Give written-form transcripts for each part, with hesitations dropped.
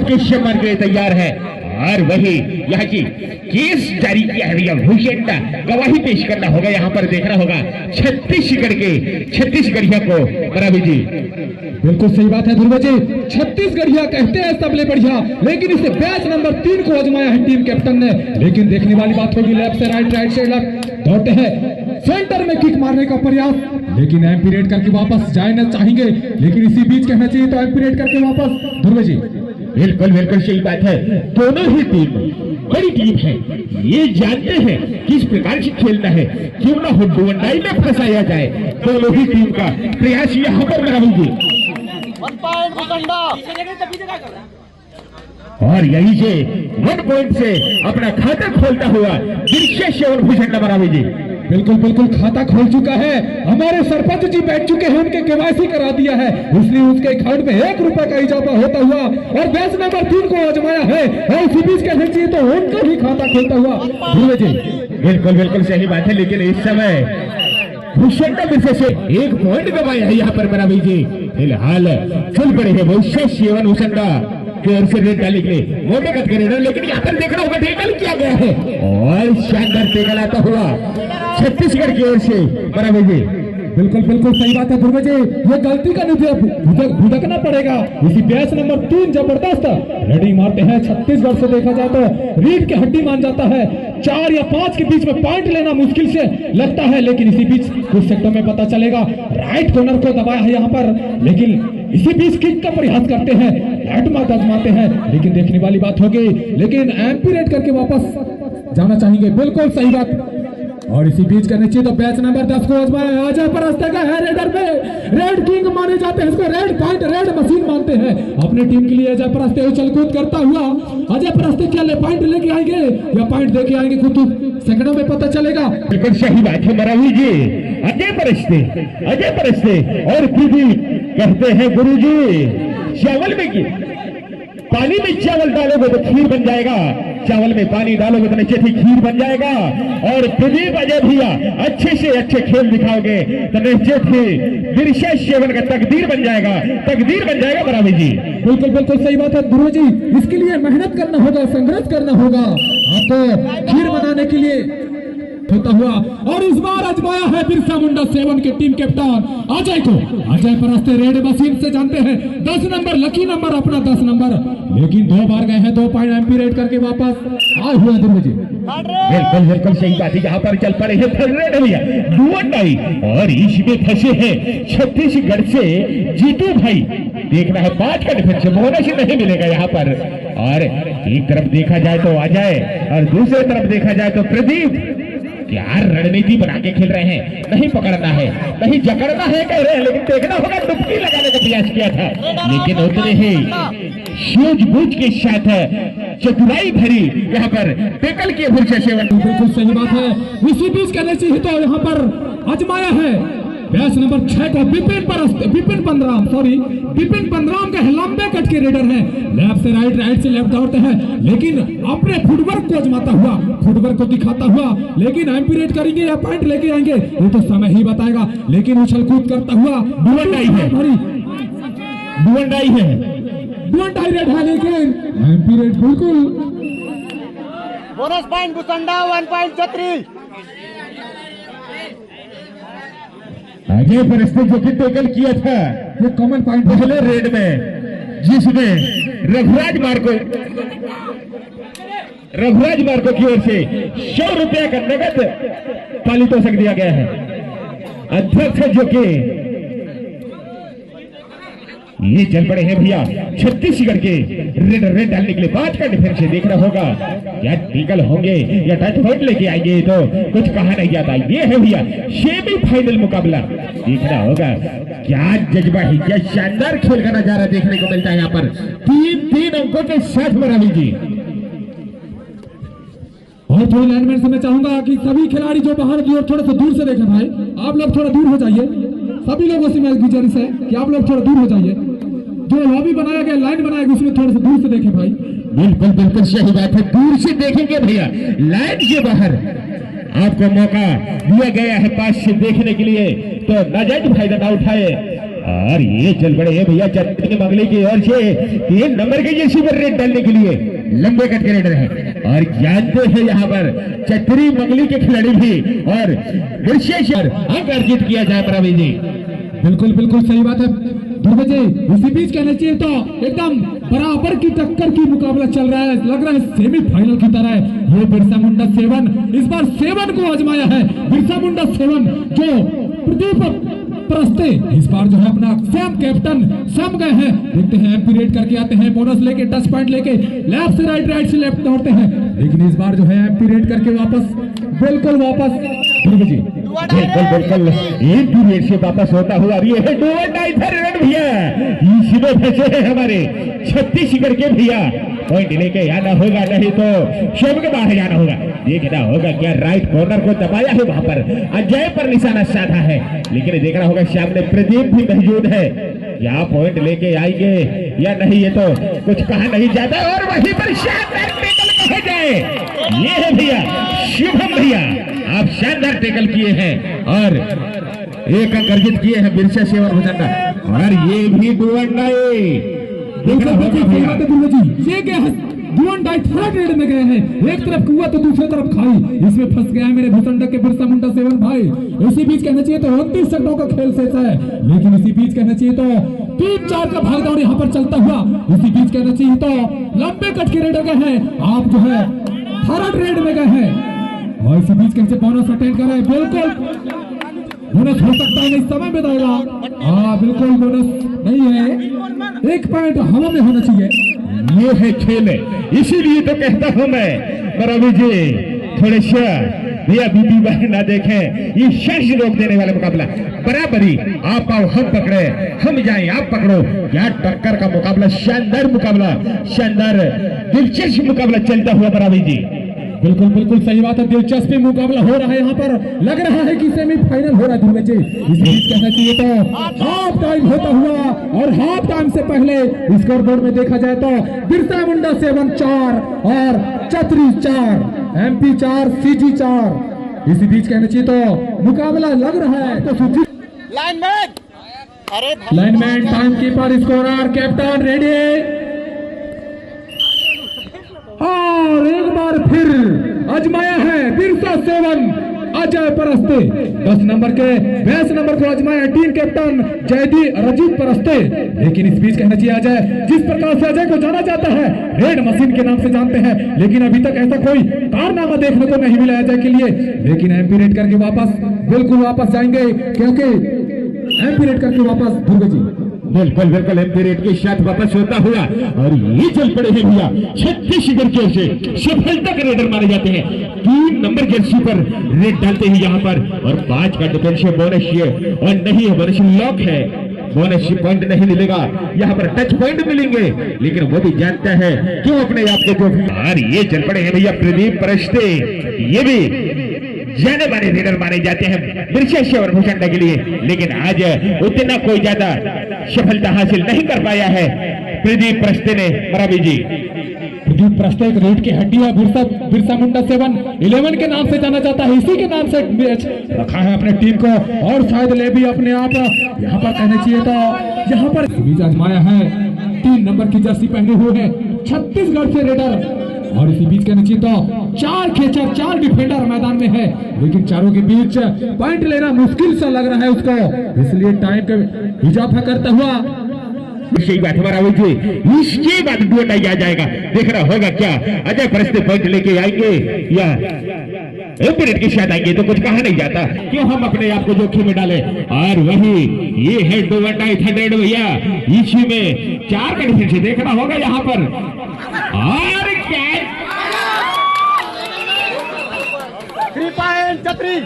Question mark के लिए तैयार है। और वही यहाँ की केस जारी किया है भैया भूषण का, गवाही पेश करना होगा, यहाँ पर देखना होगा छत्तीसगढ़ के छत्तीसगढ़िया को। बराबर जी, बिल्कुल सही बात है ध्रुव जी, छत्तीसगढ़िया कहते हैं सबले बढ़िया, लेकिन इसे बैच नंबर 3 को आजमाया है टीम कैप्टन ने। लेकिन देखने वाली बात होगी, लेफ्ट से राइट, राइट से लेफ्ट दौड़ते हैं, सेंटर में किक मारने का प्रयास, लेकिन एम्पीरेट करके वापस जाना चाहेंगे, लेकिन इसी बीच कहना चाहिए तो एम्पीरेट करके वापस। ध्रुव जी बिल्कुल बिल्कुल सही बात है, दोनों ही टीम बड़ी टीम है, ये जानते हैं किस प्रकार से खेलना है, क्यों ना हो डुवंडाई में फंसाया जाए। दोनों ही टीम का प्रयास यहाँ पर बराबर जी, और यही से 1 पॉइंट से अपना खाता खोलता हुआ दिलशेष भूषण बराबर जी। बिल्कुल बिल्कुल खाता खोल चुका है, हमारे सरपंच जी बैठ चुके हैं, उनके केवाईसी करा दिया है, इसलिए उसके अकाउंट में 1 रुपए का इजाफा होता हुआ और बैच नंबर 3 को आजमाया है, और इसी बीच कहना चाहिए तो उनका भी खाता खोलता हुआ। ध्रुव जी बिल्कुल बिल्कुल सही बात है, लेकिन इस समय भूषण का विषय से 1 पॉइंट गवाया है यहाँ पर बराबर जी। फिलहाल चल पड़े हैं भूषण भूषणा से रेड डालने के लिए मोटे कट करेगा, लेकिन यहाँ पर देखना होगा टेकल किया गया है, और शानदार टेकल आता हुआ छत्तीसगढ़ की ओर से बराबर जी। बिल्कुल बिल्कुल सही बात है ध्रुव जी, ये गलती का नतीजा भुगतना पड़ेगा। इसी बैच नंबर 3 जबरदस्त रेडी मारते हैं, छत्तीसगढ़ से देखा जाए तो रीढ़ की हड्डी मान जाता है, 4 या 5 के बीच में पॉइंट लेना मुश्किल से लगता है, लेकिन इसी बीच कुछ सेक्टर में पता चलेगा, राइट कॉर्नर को दबाया है यहाँ पर, लेकिन इसी बीच किक का प्रयास करते हैं, राइट मार्क आजमाते हैं, लेकिन देखने वाली बात होगी, लेकिन एम्पीरेट करके वापस जाना चाहेंगे। बिल्कुल सही बात, और इसी बीच करने चाहिए तो बैच नंबर 10 को आजमाया, अजय परस्ते का है रेडर पे, रेड किंग माने जाते हैं, इसको रेड पॉइंट रेड मशीन मानते हैं अपनी टीम के लिए। अजय परस्ते उछल कूद करता हुआ, अजय परस्ते क्या ले पॉइंट लेके आएंगे या पॉइंट देके आएंगे, कुछ सेकंडों में पता चलेगा। बिल्कुल सही बात है बराबर जी, अजय परस्ते और प्रदीप कहते हैं गुरुजी चावल में पानी में चावल डालोगे तो खीर बन जाएगा, चावल में पानी डालोगे तो निश्चित ही खीर बन जाएगा, और प्रदीप अजय भैया अच्छे से अच्छे खेल दिखाओगे तो निश्चित ही दिलशेष का तकदीर बन जाएगा बराबर जी। बिल्कुल बिल्कुल सही बात है ध्रुव जी, इसके लिए मेहनत करना होगा, संघर्ष करना होगा आपको खीर बनाने के लिए होता हुआ, और इस बार आजमाया है बिरसा मुंडा 7 के टीम कैप्टन अजय को। अजय परस्ते रेड मशीन से जानते हैं 10 नंबर लकी नंबर अपना 10 नंबर, लेकिन 2 बार गए हैं, 2 पॉइंट एम्पीरेट करके वापस आए हुए ध्रुव जी। बिल्कुल बिल्कुल सही बात है, यहाँ पर चल पड़े हैं डुवंडाई, और इसमें फंसे हैं छत्तीसगढ़ से जीतू भाई। देखना है 5 का डिफेंस बोनस नहीं मिलेगा यहाँ पर, और एक तरफ देखा जाए तो अजय और दूसरी तरफ देखा जाए तो प्रदीप क्या रणनीति बना के खेल रहे हैं, नहीं पकड़ना है, नहीं जकड़ना है कह रहे हैं, लेकिन देखना होगा डुबकी लगाने का प्रयास किया था, लेकिन उतने ही सूझबूझ के साथ चतुराई भरी यहाँ पर टेकल किए भूषण सेवन। बिल्कुल सही बात है, इसी बीच कहने चाहिए तो यहाँ पर आजमाया है बैच नंबर 6 को विपिन पंद्राम के लंबे कट के रेडर है, लेफ्ट से राइट, राइट से लेफ्ट दौड़ते हैं, लेकिन अपने फुटवर्क को आजमाता हुआ, फुटवर्क को दिखाता हुआ, लेकिन एम्पीरेट करेंगे या पॉइंट लेके आएंगे ये तो समय ही बताएगा, लेकिन उछल कूद करता हुआ डुवंडाई रेड है, लेकिन एम्पीरेट बिल्कुल बोनस पॉइंट भूसंडा 1 पॉइंट छतरी। अजय परस्ते जो कि टेकल किया था ये कॉमन पॉइंट पहले रेड में, जिसमें रघुराज मार्को की ओर से 100 रुपया का नगद पारितोषिक दिया गया है। अध्यक्ष जो कि ये चल पड़े हैं भैया छत्तीसगढ़ के रेड डालने के लिए 5 का डिफेंस देखना होगा, क्या टिकल होंगे या टच पॉइंट लेके आएंगे तो कुछ कहा नहीं जाता। ये है भैया सेमीफाइनल मुकाबला, देखना होगा क्या जज्बा है, क्या शानदार खेल का नजारा देखने को मिलता है यहाँ पर 3 अंकों के साथ बराबर जी। और थोड़ी लाइनमैन से मैं चाहूंगा कि सभी खिलाड़ी जो बाहर की ओर थोड़ा सा दूर से देखें भाई, आप लोग थोड़ा दूर हो जाइए, सभी लोगों से मैं गुजारिश है कि आप लोग थोड़ा दूर हो जाइए, जो लॉबी बनाया गया लाइन बनाया गया उसमें थोड़ा सा दूर से देखें भाई। बिल्कुल बिल्कुल सही बात है, दूर से देखेंगे भैया, लाइन के बाहर आपको मौका दिया गया है पास से देखने के लिए, तो नाजायज फायदा ना उठाए। और ये चल पड़े हैं भैया छत्तीस मंगली की ओर से 3 नंबर के जर्सी पर रेड डालने के लिए लंबे कट के रेडर है और जानते हैं यहाँ पर छतरी मंगली के खिलाड़ी भी और विशेष अंक अर्जित किया जाए प्रवीण जी। बिल्कुल बिल्कुल सही बात है ध्रुव जी। इसी बीच कहना चाहिए तो एकदम बराबर की टक्कर की मुकाबला चल रहा है, लग रहा है सेमीफाइनल की तरह है। ये बिरसा मुंडा 7 इस बार 7 को आजमाया है। बिरसा मुंडा 7 जो प्रदीप परस्ते इस बार जो है अपना सैम कैप्टन सम गए हैं। देखते हैं एमपी रेड करके आते हैं, बोनस लेके टच पॉइंट लेके लेफ्ट से राइट, राइट से लेफ्ट दौड़ते हैं, लेकिन इस बार जो है एमपी रेड करके वापस बिल्कुल वापस ध्रुव जी बिल्कुल एक पीरियड से वापस होता हुआ ये है रन भैया इसमें फंसे हैं हमारे छत्तीसगढ़ के भैया। पॉइंट लेके आना होगा, नहीं तो शव के बाहर जाना होगा। देखना होगा क्या राइट कॉर्नर को दबाया है, वहां पर अजय पर निशाना साधा है, लेकिन देखना होगा सामने प्रदीप भी मौजूद है। यहाँ पॉइंट लेके आएंगे या नहीं ये तो कुछ कहा नहीं जाता। और वहीं पर शानदार टेकल कहे जाए, ये है भैया शुभम भैया, आप शानदार टेकल किए हैं और एक अंक अर्जित किए हैं बिरसा 7 भुजंगा। और ये भी ये क्या है डुअन डाई थर्ड रेड में गए हैं। एक तरफ कुआ तो दूसरी तरफ खाई, इसमें फंस गया है मेरे भुसंडा के बिरसा मुंडा 7 भाई। इसी बीच कहना चाहिए तो 29 सेकंडों का खेल शेष है, लेकिन इसी बीच कहना चाहिए तो 3-4 का भागदौड़ यहाँ पर चलता हुआ। इसी बीच कहना चाहिए तो लंबे कट के रेड गए हैं, आप जो है थर्ड रेड में गए हैं। और इसी बीच कैसे बोनस अटेंड कर रहे हैं, बिल्कुल बोनस हो सकता है, नहीं समय में रहेगा। बिल्कुल बोनस नहीं है, 1 पॉइंट हवा में होना चाहिए। ये है खेल, इसीलिए तो कहता हूं मैं रवि जी थोड़े से भैया बीबी बहन ना देखें, ये शेष रोक देने वाला मुकाबला बराबरी, आप आओ हम पकड़े, हम जाएं आप पकड़ो, क्या टक्कर का मुकाबला, शानदार मुकाबला, शानदार दिलचस्प मुकाबला चलता हुआ बराबरी जी। बिल्कुल बिल्कुल सही बात है, दिलचस्पी मुकाबला हो रहा है यहाँ पर, लग रहा है कि सेमीफाइनल हो रहा है ध्रुव जी। इस बीच कहना चाहिए तो हाफ टाइम होता हुआ और हाफ टाइम से पहले स्कोर बोर्ड में देखा जाए तो बिरसा मुंडा 7 4 और छतरी 4, एमपी 4, सीजी 4। इसी बीच कहना चाहिए तो मुकाबला लग रहा है तो लाइनमैन, अरे lineman, time keeper, scorer, captain ready. और एक बार फिर आजमाया है बिरसा 7 अजय परस्ते, 10 नंबर के 22 नंबर को आजमाया टीम कैप्टन जयदी रजीत परस्ते। लेकिन इस बीच कहना चाहिए अजय, जिस प्रकार से अजय को जाना जाता है रेड मशीन के नाम से जानते हैं, लेकिन अभी तक ऐसा कोई कारनामा देखने को नहीं मिला अजय के लिए। लेकिन एमपी रेड करके वापस बिल्कुल वापस जाएंगे, क्योंकि एमपी रेड करके वापस ध्रुव जी बिल्कुल बिल्कुल एमपी रेड के साथ वापस होता हुआ। और ये चल पड़े हैं भैया छत्तीसगढ़ की ओर से सफलता के रेडर माने जाते हैं। 3 नंबर जर्सी पर रेड डालते हैं यहाँ पर, और 5 का डिफेंसिव बोनस ये और नहीं है, बोनस लॉक है, बोनस पॉइंट नहीं मिलेगा, यहाँ पर टच पॉइंट मिलेंगे, लेकिन वो भी जानता है क्यों अपने आप को। और ये चल पड़े हैं भैया प्रदीप परस्ते, ये भी जाने माने रेडर माने जाते हैं बिरसा 7 भुजंगा के लिए, लेकिन आज उतना कोई ज्यादा सफलता हासिल नहीं कर पाया है प्रदीप परस्ते ने। मरावी जी प्रदीप परस्ते एक रेड की हड्डी है, बिरसा मुंडा 7 11 के नाम से जाना जाता है, इसी के नाम से मैच रखा है अपने टीम को, और शायद ले भी अपने आप यहाँ पर कहना चाहिए तो यहाँ पर बीच आजमाया है 3 नंबर की जर्सी पहने हुए है छत्तीसगढ़ से रेडर। और इसी बीच कहना चाहिए तो 4 खेचर 4 डिफेंडर मैदान में है, लेकिन चारों के बीच पॉइंट लेना मुश्किल सा लग रहा है उसको, इसलिए टाइम का इजाफा करता हुआ सही बात हमारा जी। इसके बाद डोटा आ जाएगा, देखना होगा क्या अजय परस्ते पॉइंट लेके आएंगे या एमपी के साथ आएंगे, तो कुछ कहा नहीं जाता, क्यों हम अपने आप को जोखिम में डाले। और वही ये है 2-2 भैया, इसी में 4 का डिफेंस देखना होगा यहाँ पर। और क्या 3 पॉइंट छतरी,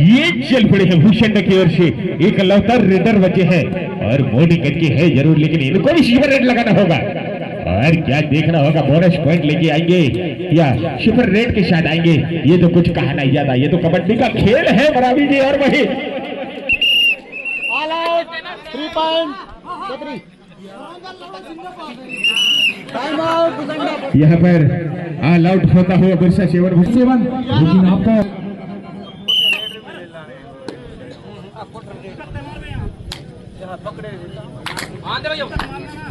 ये चल पड़े हैं भूषण की ओर से, एक लौतर रेडर बचे हैं और मोडी करके है जरूर, लेकिन इनको भी शिवर रेड लगाना होगा। और क्या देखना होगा, बोनस पॉइंट लेके आएंगे या शिवर रेड के साथ आएंगे, ये तो कुछ कहा नहीं जाता, ये तो कबड्डी का खेल है बराबरी जी। और वही ऑल आउट 3 पॉइंट छतरी, टाइम आउट भुजंगा। यहाँ पर ऑल आउट होता हुआ बिरसा 7, लेकिन आपको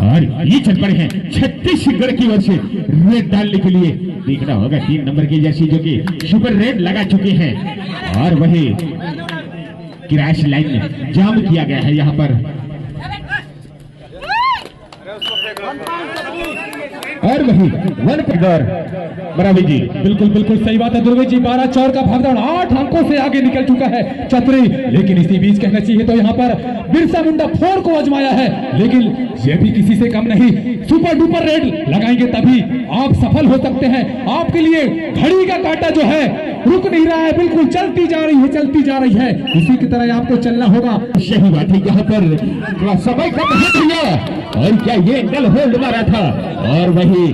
और ये चल पड़े हैं छत्तीसगढ़ की ओर से रेड डालने के लिए। देखना होगा 3 नंबर की जर्सी जो कि सुपर रेड लगा चुके हैं और वही क्रैश लाइन में जाम किया गया है यहाँ पर। और वही 1 फिगर बराबर जी। बिल्कुल बिल्कुल सही बात है दुर्गे जी। 12 चौर का भागदौड़ 8 अंकों से आगे निकल चुका है छतरी। लेकिन इसी बीच कहना चाहिए तो यहाँ पर बिरसा मुंडा 4 को आजमाया है, लेकिन ये भी किसी से कम नहीं। सुपर डुपर रेड लगाएंगे तभी आप सफल हो सकते हैं। आपके लिए घड़ी का कांटा जो है रुक नहीं रहा है, बिल्कुल चलती जा रही है, चलती जा रही है। इसी की तरह आपको चलना होगा। सही बात है, यहाँ पर समय कम है भैया। और क्या ये एंगल होल्ड मारा था और वही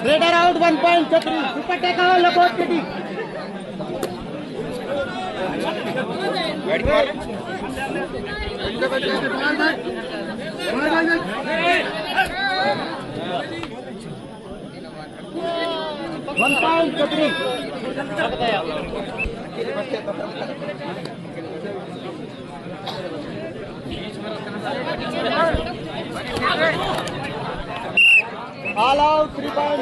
रेडर आउट 1 पॉइंट छतरी सुपर टेक आउट लकोट के वन पॉइंट छतरी all out 3 point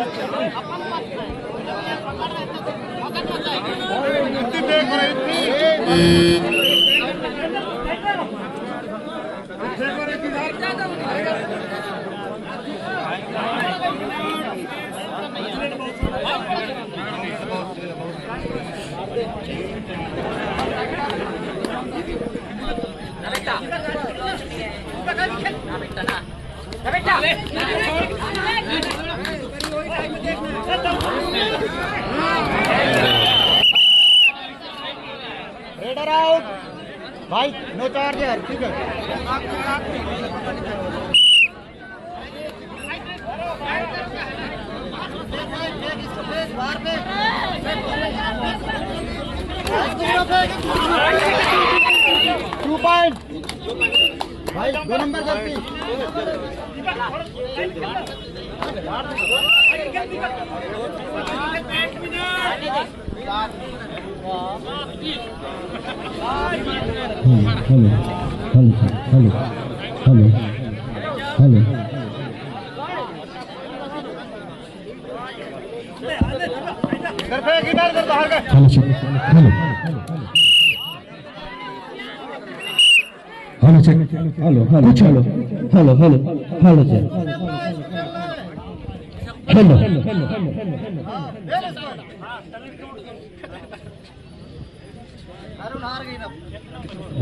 raider out भाई, नो चार्जर। ठीक है, टू पॉइंट भाई, 2 नंबर गलती।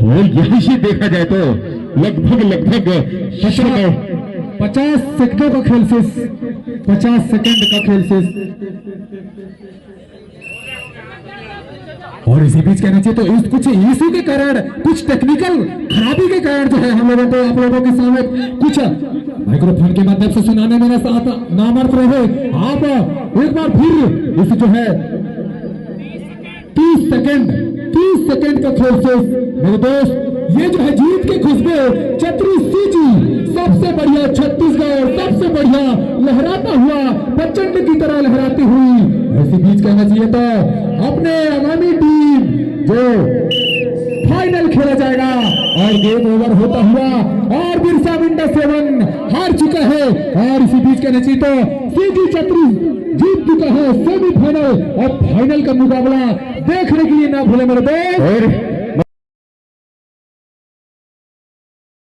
और यहीं से देखा जाए तो लगभग 50 सेकंडों का खेल शेष, 50 सेकंड का खेल शेष। और इसी बीच कहना चाहिए तो कुछ इशू के कारण, कुछ टेक्निकल खराबी के कारण जो है हम लोगों को आप लोगों के सामने कुछ माइक्रोफोन के माध्यम से सुनाने मेरा साथ नामर्थ रहे। आप एक बार फिर इस जो है 30 सेकंड का खेल शेष मेरे दोस्त। ये जो है जीत की खुशबू छतरी सीजी सबसे बढ़िया छत्तीसगढ़, सबसे बढ़िया लहराता हुआ प्रचंड की तरह लहराती हुई। ऐसे बीच कहना चाहिए तो अपने आगामी टीम जो फाइनल खेला जाएगा और गेम ओवर होता हुआ और बिरसा मुंडा 7 हार चुका है। और इसी बीच कहना चाहिए तो सीजी छतरी जीत चुका है सेमीफाइनल और फाइनल का मुकाबला देखने के लिए ना भूले मेरे दोस्त।